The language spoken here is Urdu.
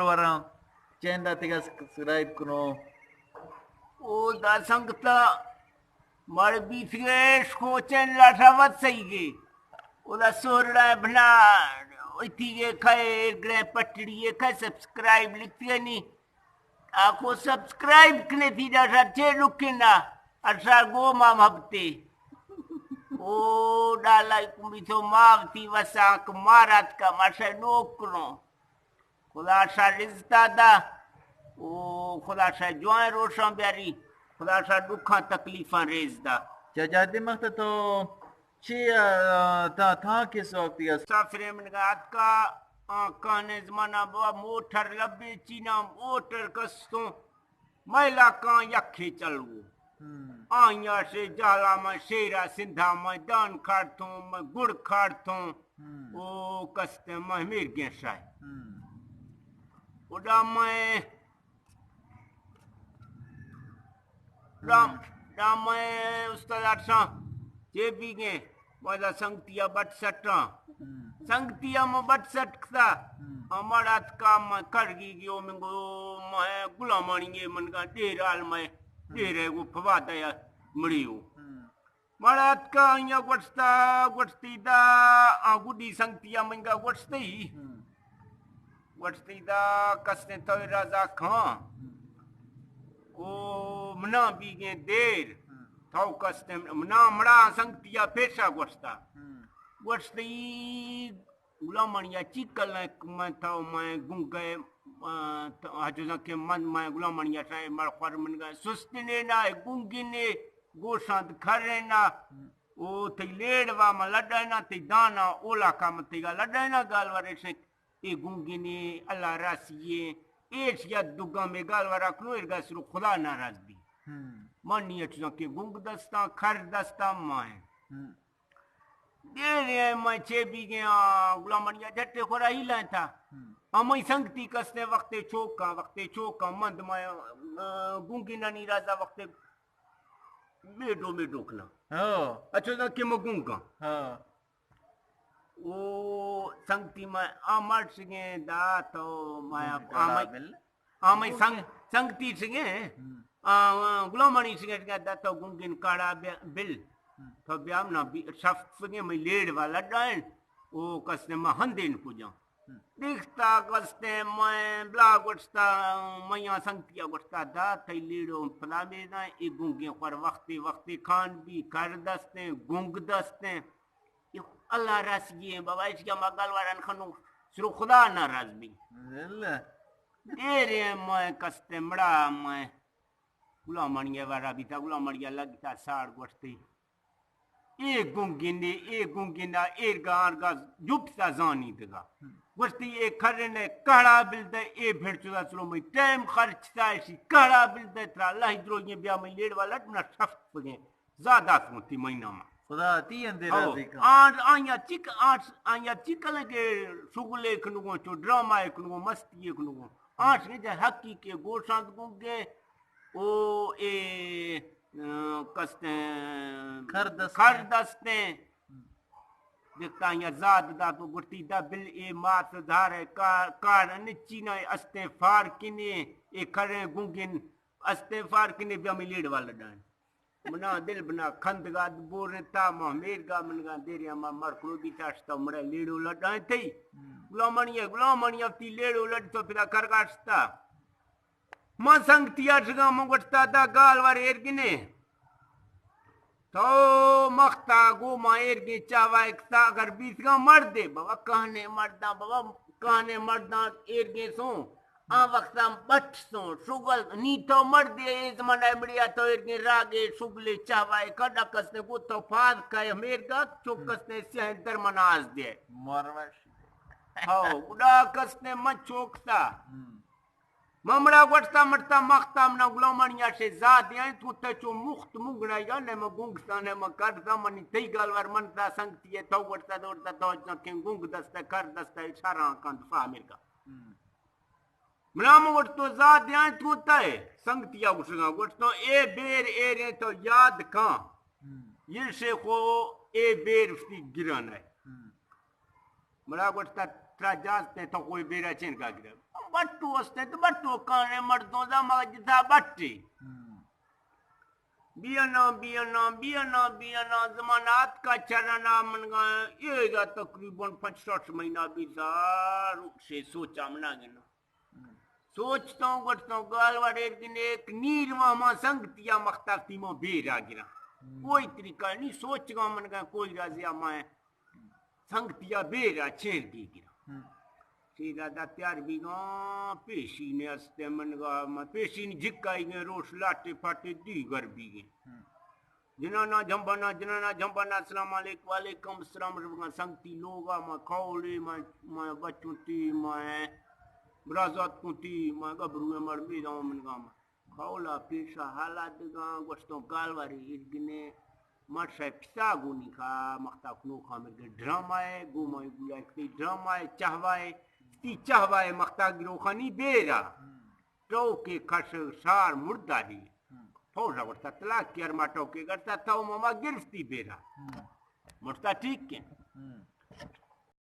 Orang cenda tiga subscribe kuno. O da sangta mar bitge skochen latawat saige. O da sorda bna itige khair gre patdiye kha subscribe likhte ni. Ako subscribe kne thi da che lukina asa go mam hapte. O dalai kumbito mav ti wasa kamarat ka masa nokno. خدا شا رزتا دا او خدا شا جوان روشن بیاری خدا شا دکھاں تکلیفاں ریز دا Jadi masa tu cia ta kis waktu ya. سافرے من گات کا کانے زمانہ بوا موٹر لبے چینا موٹر کستوں میلا کان یکھے چلو آئیا سے جالا میں شیرہ سندھا میں دان کھاڑتوں میں گڑ کھاڑتوں او کستے میں میر گیا شاہ udah mai Ustaz Arsa jebinge wala sangtia bat satra sangtia mo bat satkta amarat kam kargi gyo mengo mai gulamani man ga deral mai dere go pawada ya mriu marat ka nya gotsti da agudi sangtia menga gotsti What's kasne toy raza khan o mna bige der thau kasne mna mra sangtiya pesha gosta what's the gulamaniya chikal man thau mai gungai ajuza ke man mai gulamaniya sai mar khar man ga sustine na gungine gosand kharena o tilledwa ma ladana te dana ola kam te ga ladana galware se e gungini Allah rasiye each ya duga me galwara kno erga suru khuda naraz bi mani etna ke gung dasta khar dasta mai dere mai chebi ge gulamaniya jatte khora hila tha amai sangti kasne waqte choka mand mai gungina ni raza waqte me dokna acha ke mo gunga o sangti ma amar singe da to maya amai sangti singe gulamani singe da to gungin kara bil to byam na bi shaf singe mai led wala dain o kasne ma handin puja dikhta kasne mai blagotsta maya sangti agotsta da tai ledo plame na e gungin par waqti khan bi kar daste gung daste Allah rasiye baba iska magal waran khanu suru khuda naraz bi ere mai kaste mra mai gulamaniya wara bita gulamaniya lagita sar gosti e gungina ergar ga jupta zani dega gosti e kharne kala bilde e bhirchuda suru mai time kharchta shi kala bilde tra Allah hidro ye bya mai led wala na saft page zada sunti maina ma خدا تی اندے راضی کا آیا چکل کے شغلے کنگو چو ڈراما کنگو مستی کنگو آج نے جا حقی کے گوشاند گونگے او اے کستے کھر دستے دیکھتا یا زاد دا تو گرتی دا بل اے مات دھارے کار نچینا استفار کنے اے کھرے گونگن استفار کنے بیا میں لیڑ والا ڈائن منا دل بنا کھندگا بورتا مہمیر گا منگا دیریا ما مرکلو بھی تاشتا مرے لیڑو لڑائیں تھی گلامانی افتی لیڑو لڑ تو پھر کرگاشتا ما سنگتیا شگا منگوٹتا دا گال وار ارگنے تو مختا گو ما ارگی چاوا اکتا اگر بیس گا مردے بابا کہنے مردان ارگی سوں وقتا بٹ سوں شگل نیتو مردی ایز منڈائی بڑیا تو ارگی راگے شگلے چاوائی کڑا کسنے کو تو پاد کھائے میرگا چوک کسنے سیاہ در مناز دے مروش اڑا کسنے من چوکتا ممڑا گوٹتا مرتا مختا منا گلومانیا سے زادی آئیں تو تچو مخت مگنا یا نیمہ گونگستا نیمہ کردہ منی تی گالوار منتا سنگتی ہے تو گوٹتا دوڑتا دوچنا کن گونگ دستا کر دستا اشارہ کند فامر کا منامو گوٹتو زادی آئیں تو تائے سنگتیا گوشنگا گوٹتو اے بیر ایرے تو یاد کان یہ سے خو اے بیر افتی گران ہے منا گوٹتا ترا جازتے تو کوئی بیرا چین کا گرے بٹو ہستے تو بٹو کانے مردوں دا مغج تھا بٹی بیانا زمانات کا چرنا من گا یہ گا تقریباً 65 مہینہ بیتا رک سے سوچا منا گنا سوچتا ہوں گٹتا ہوں گالوار ایک دن ایک نیر ماما سنگتیا مختاقتی میں بیرا گرا کوئی طریقہ نہیں سوچ گا من گا کوئی رازیا میں سنگتیا بیرا چین کی گرا سیدھا دا تیار بھی گا پیشی نے استے من گا پیشی نے جھکائی گئے روش لاٹے پھاٹے دیگر بھی گئے جنانا جھمبانا السلام علیکم وعلیکم السلام ربگا سنگتی لوگا میں کھولے میں بچوں تی میں برازات کو تی میں گبروے مرمی داؤں من گا میں کھولا پیشا حالات گا گوشتوں گالواری ارگنے مارشای پسا گونی کا مختا کنو خامر گئے ڈرامائے گومائی گویا کتی ڈرامائے چاہوائے تی چاہوائے مختا گرو خانی بیرا تو کے کھش شار مردہ دی فوجا ورتا طلاق کی ارما ٹوکے کرتا تھا ماما گرفتی بیرا مرتا ٹھیک کیا